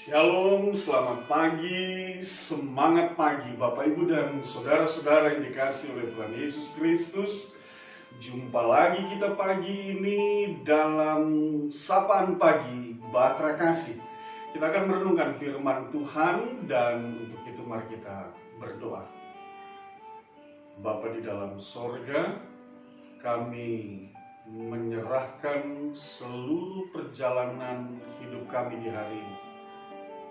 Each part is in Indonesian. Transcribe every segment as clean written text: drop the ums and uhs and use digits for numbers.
Shalom, selamat pagi, semangat pagi Bapak Ibu dan saudara-saudara yang dikasihi oleh Tuhan Yesus Kristus. Jumpa lagi kita pagi ini dalam Sapaan Pagi Bahtera Kasih. Kita akan merenungkan firman Tuhan dan untuk itu mari kita berdoa. Bapa di dalam sorga, kami menyerahkan seluruh perjalanan hidup kami di hari ini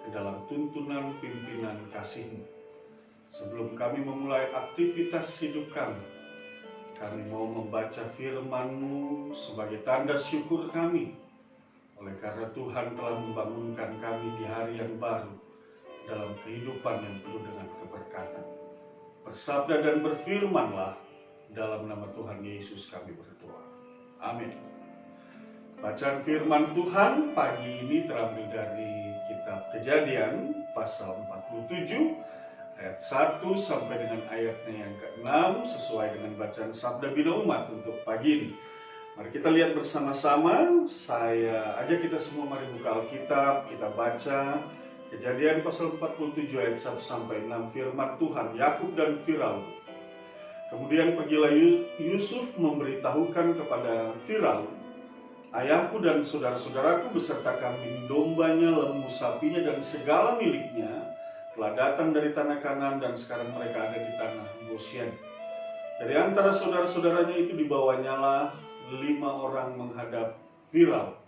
ke dalam tuntunan pimpinan kasih-Mu. Sebelum kami memulai aktivitas hidup kami mau membaca firman-Mu sebagai tanda syukur kami. Oleh karena Tuhan telah membangunkan kami di hari yang baru dalam kehidupan yang penuh dengan keberkatan. Bersabda dan berfirmanlah, dalam nama Tuhan Yesus kami berdoa. Amin. Bacaan firman Tuhan pagi ini terambil dari Kitab Kejadian pasal 47 ayat 1 sampai dengan ayatnya yang ke-6 sesuai dengan bacaan Sabda Bina Umat untuk pagi ini. Mari kita lihat bersama-sama. Saya ajak kita semua mari buka Alkitab, kita baca Kejadian pasal 47 ayat 1 sampai 6 firman Tuhan Yakub dan Firaun. Kemudian pergilah Yusuf memberitahukan kepada Firaun, ayahku dan saudara-saudaraku beserta kambing dombanya, lembu sapinya dan segala miliknya telah datang dari tanah Kanaan dan sekarang mereka ada di tanah Gosyen. Dari antara saudara-saudaranya itu dibawanyalah 5 orang menghadap Firaun.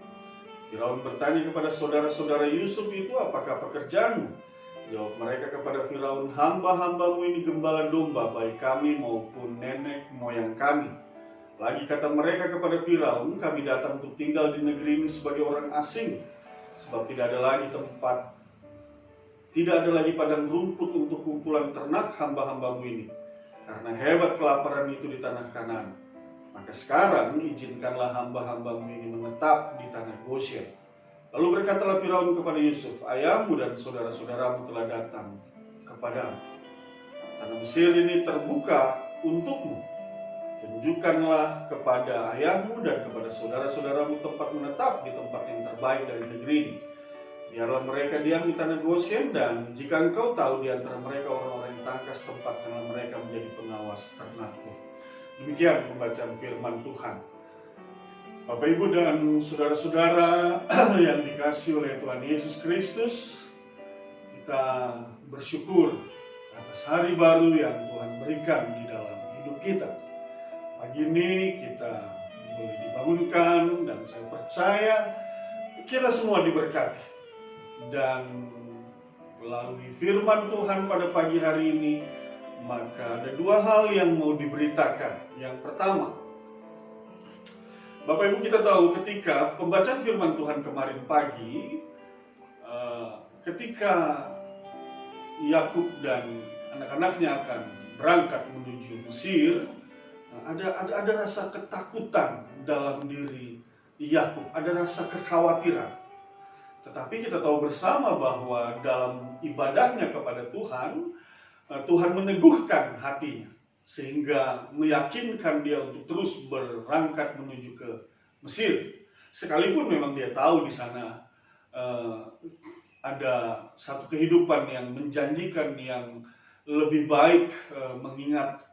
Firaun bertanya kepada saudara-saudara Yusuf itu, apakah pekerjaanmu? Jawab mereka kepada Firaun, hamba-hambamu ini gembala domba baik kami maupun nenek moyang kami. Lagi kata mereka kepada Firaun, kami datang untuk tinggal di negeri ini sebagai orang asing, sebab tidak ada lagi padang rumput untuk kumpulan ternak hamba-hambamu ini, karena hebat kelaparan itu di tanah Kanaan. Maka sekarang izinkanlah hamba-hambamu ini menetap di tanah Gosyen. Lalu berkatalah Firaun kepada Yusuf, ayahmu dan saudara-saudaramu telah datang kepadamu. Tanah Mesir ini terbuka untukmu. Tunjukkanlah kepada ayahmu dan kepada saudara-saudaramu tempat menetap di tempat yang terbaik dari negeri ini. Biarlah mereka diam di tanah Gosyen, dan jika engkau tahu di antara mereka orang-orang yang tangkas, tempatkanlah mereka menjadi pengawas ternakmu. Demikian pembacaan firman Tuhan. Bapak Ibu dan saudara-saudara yang dikasihi oleh Tuhan Yesus Kristus, kita bersyukur atas hari baru yang Tuhan berikan di dalam hidup kita. Pagi ini kita boleh dibangunkan dan saya percaya kita semua diberkati. Dan melalui firman Tuhan pada pagi hari ini, maka ada 2 hal yang mau diberitakan. Yang pertama, Bapak Ibu kita tahu ketika pembacaan firman Tuhan kemarin pagi, ketika Yakub dan anak-anaknya akan berangkat menuju Mesir, ada rasa ketakutan dalam diri Yakub, ada rasa kekhawatiran. Tetapi kita tahu bersama bahwa dalam ibadahnya kepada Tuhan, Tuhan meneguhkan hatinya sehingga meyakinkan dia untuk terus berangkat menuju ke Mesir. Sekalipun memang dia tahu di sana ada satu kehidupan yang menjanjikan, yang lebih baik, mengingat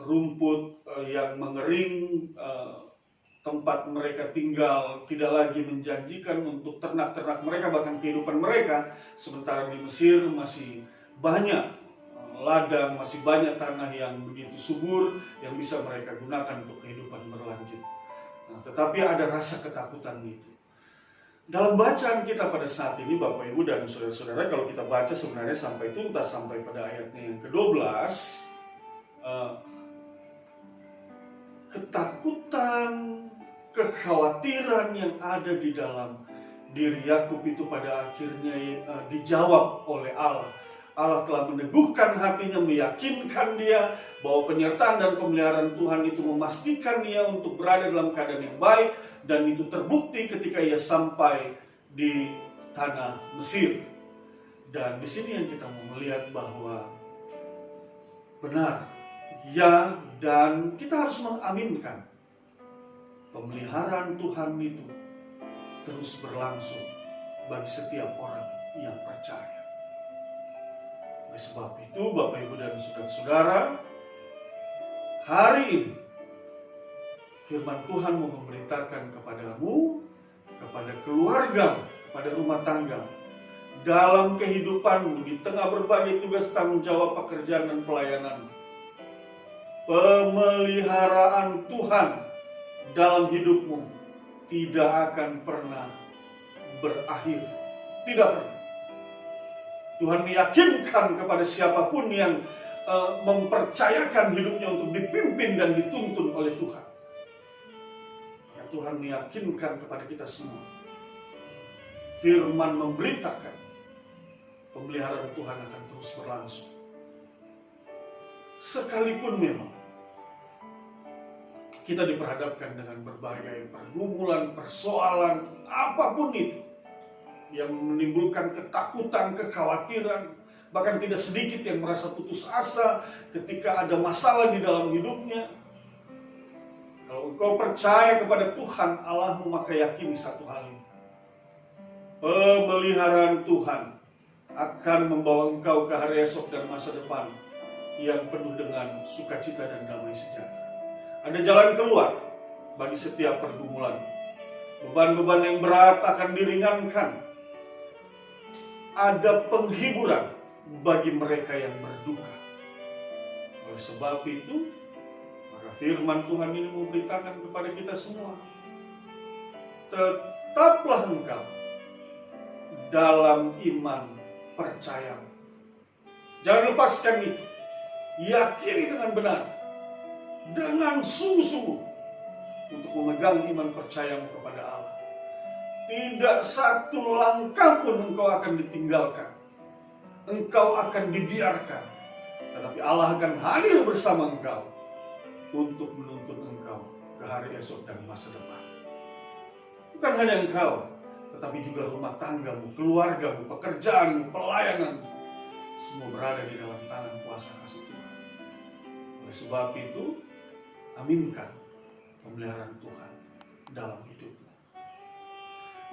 rumput yang mengering, tempat mereka tinggal tidak lagi menjanjikan untuk ternak-ternak mereka, bahkan kehidupan mereka. Sementara di Mesir masih banyak ladang, masih banyak tanah yang begitu subur yang bisa mereka gunakan untuk kehidupan berlanjut. Tetapi ada rasa ketakutan itu. Dalam bacaan kita pada saat ini Bapak Ibu dan saudara-saudara, kalau kita baca sebenarnya sampai tuntas, sampai pada ayatnya yang ke-12, ketakutan, kekhawatiran yang ada di dalam diri Yakub itu pada akhirnya dijawab oleh Allah. Allah telah meneguhkan hatinya, meyakinkan dia bahwa penyertaan dan pemeliharaan Tuhan itu memastikan dia untuk berada dalam keadaan yang baik, dan itu terbukti ketika ia sampai di tanah Mesir. Dan di sini yang kita mau melihat bahwa benar, ya, dan kita harus mengaminkan pemeliharaan Tuhan itu terus berlangsung. bagi setiap orang yang percaya. Oleh sebab itu, Bapak, Ibu, dan saudara-saudara, hari ini firman Tuhan mau memberitakan kepadamu, kepada keluarga, kepada rumah tangga, dalam kehidupanmu, di tengah berbagai tugas tanggung jawab pekerjaan dan pelayanan, pemeliharaan Tuhan dalam hidupmu tidak akan pernah berakhir. Tidak pernah. Tuhan meyakinkan kepada siapapun yang mempercayakan hidupnya untuk dipimpin dan dituntun oleh Tuhan. Tuhan meyakinkan kepada kita semua. Firman memberitakan pemeliharaan Tuhan akan terus berlangsung. Sekalipun memang kita diperhadapkan dengan berbagai pergumulan, persoalan, apapun itu yang menimbulkan ketakutan, kekhawatiran, bahkan tidak sedikit yang merasa putus asa ketika ada masalah di dalam hidupnya. Kalau engkau percaya kepada Tuhan Allahmu, maka yakini satu hal ini. Pemeliharaan Tuhan akan membawa engkau ke hari esok dan masa depan yang penuh dengan sukacita dan damai sejahtera. Ada jalan keluar bagi setiap pergumulan. Beban-beban yang berat akan diringankan. Ada penghiburan bagi mereka yang berduka. Oleh sebab itu, maka firman Tuhan ini memberitakan kepada kita semua, tetaplah engkau dalam iman percaya. Jangan lepaskan itu. Yakini dengan benar, dengan sungguh-sungguh, untuk memegang iman percayamu kepada Allah. Tidak satu langkah pun engkau akan ditinggalkan. Engkau akan dibiarkan. Tetapi Allah akan hadir bersama engkau untuk menuntun engkau ke hari esok dan masa depan. Bukan hanya engkau, tetapi juga rumah tanggamu, keluargamu, pekerjaanmu, pelayananmu, semua berada di dalam tangan kuasa kasih Tuhan. Oleh sebab itu, aminkan pemeliharaan Tuhan dalam hidupmu.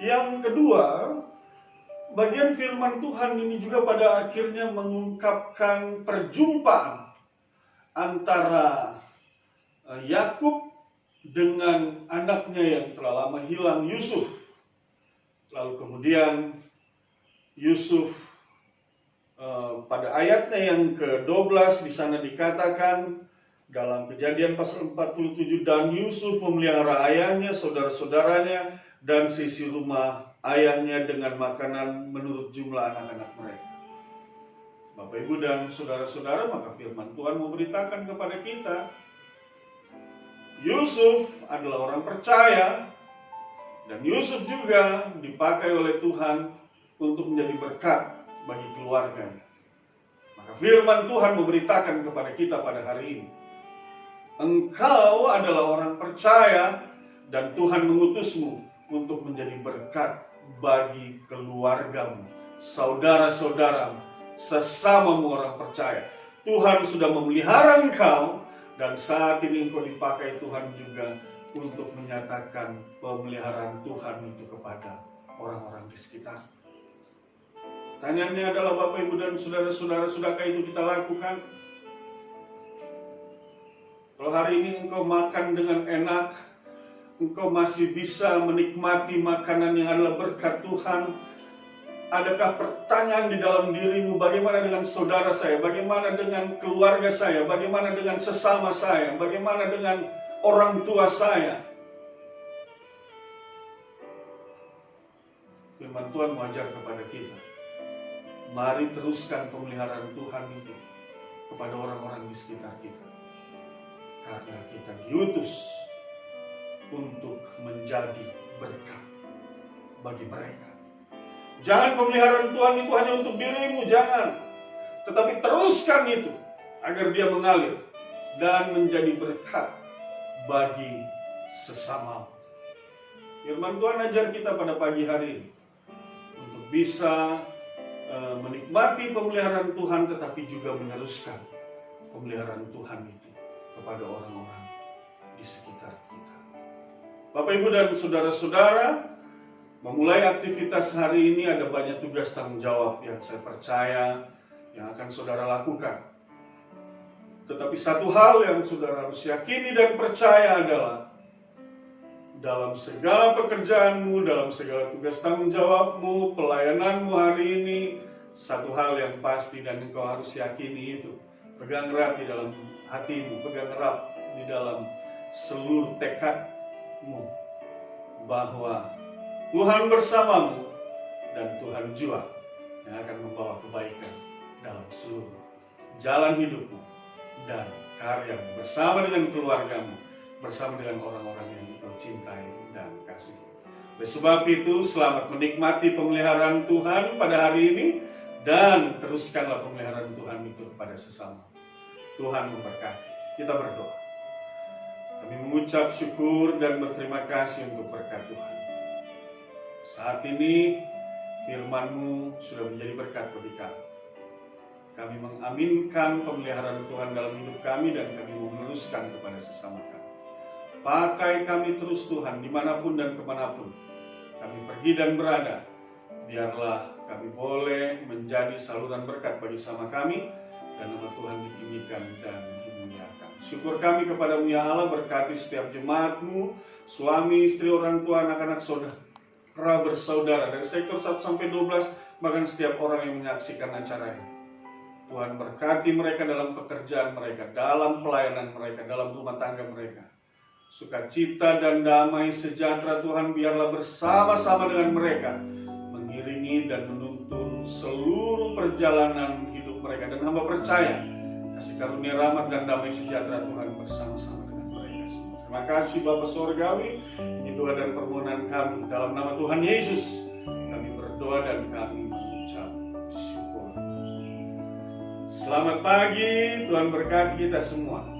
Yang kedua, bagian firman Tuhan ini juga pada akhirnya mengungkapkan perjumpaan antara Yakub dengan anaknya yang telah lama hilang, Yusuf. Lalu kemudian Yusuf pada ayatnya yang ke-12 di sana dikatakan dalam Kejadian pasal 47, dan Yusuf memelihara ayahnya, saudara-saudaranya, dan sisi rumah ayahnya dengan makanan menurut jumlah anak-anak mereka. Bapak, Ibu, dan saudara-saudara, maka firman Tuhan memberitakan kepada kita, Yusuf adalah orang percaya, dan Yusuf juga dipakai oleh Tuhan untuk menjadi berkat bagi keluarganya. Maka firman Tuhan memberitakan kepada kita pada hari ini, engkau adalah orang percaya dan Tuhan mengutusmu untuk menjadi berkat bagi keluargamu, saudara-saudaramu, sesamamu orang percaya. Tuhan sudah memelihara engkau dan saat ini engkau dipakai Tuhan juga untuk menyatakan pemeliharaan Tuhan itu kepada orang-orang di sekitar. Pertanyaannya adalah, Bapak, Ibu, dan saudara-saudara, sudahkah itu kita lakukan? Kalau hari ini engkau makan dengan enak, engkau masih bisa menikmati makanan yang adalah berkat Tuhan, adakah pertanyaan di dalam dirimu, bagaimana dengan saudara saya, bagaimana dengan keluarga saya, bagaimana dengan sesama saya, bagaimana dengan orang tua saya? Firman Tuhan mengajar kepada kita, mari teruskan pemeliharaan Tuhan itu kepada orang-orang di sekitar kita. Karena kita diutus untuk menjadi berkat bagi mereka. Jangan pemeliharaan Tuhan itu hanya untuk dirimu, jangan. Tetapi teruskan itu agar dia mengalir dan menjadi berkat bagi sesama. Firman Tuhan ajar kita pada pagi hari ini untuk bisa menikmati pemeliharaan Tuhan, tetapi juga meneruskan pemeliharaan Tuhan itu kepada orang-orang di sekitar kita. Bapak, Ibu, dan saudara-saudara, Memulai aktivitas hari ini ada banyak tugas tanggung jawab yang saya percaya yang akan saudara lakukan. Tetapi satu hal yang saudara harus yakini dan percaya adalah dalam segala pekerjaanmu, dalam segala tugas tanggung jawabmu, pelayananmu hari ini, satu hal yang pasti dan engkau harus yakini itu. Pegang erat di dalam hatimu, pegang erat di dalam seluruh tekadmu bahwa Tuhan bersamamu dan Tuhan jua yang akan membawa kebaikan dalam seluruh jalan hidupmu dan karyamu bersama dengan keluargamu, bersama dengan orang-orang yang engkau cintai dan kasihi. Oleh sebab itu, selamat menikmati pemeliharaan Tuhan pada hari ini dan teruskanlah pemeliharaan Tuhan itu kepada sesama. Tuhan memberkati. Kita berdoa. Kami mengucap syukur dan berterima kasih untuk berkat Tuhan. Saat ini firman-Mu sudah menjadi berkat bagi kami. Kami mengaminkan pemeliharaan Tuhan dalam hidup kami dan kami meneruskan kepada sesama kami. Pakai kami terus Tuhan dimanapun dan kemanapun kami pergi dan berada. Biarlah kami boleh menjadi saluran berkat bagi sama kami dan nama Tuhan ditinggikan dan dimuliakan. Syukur kami kepada-Mu ya Allah, berkati setiap jemaat-Mu, suami, istri, orang tua, anak-anak, saudara, bersaudara dari sektor 1 sampai 12, bahkan setiap orang yang menyaksikan acara ini. Tuhan berkati mereka dalam pekerjaan mereka, dalam pelayanan mereka, dalam rumah tangga mereka. Sukacita dan damai sejahtera Tuhan biarlah bersama-sama dengan mereka, mengiringi dan menuntun seluruh perjalanan hidup mereka. Dan hamba percaya kasih karunia rahmat dan damai sejahtera Tuhan bersama-sama dengan mereka semua. Terima kasih Bapa Surgawi. Ini doa dan permohonan kami dalam nama Tuhan Yesus. Kami berdoa dan kami mengucap syukur. Selamat pagi, Tuhan berkati kita semua.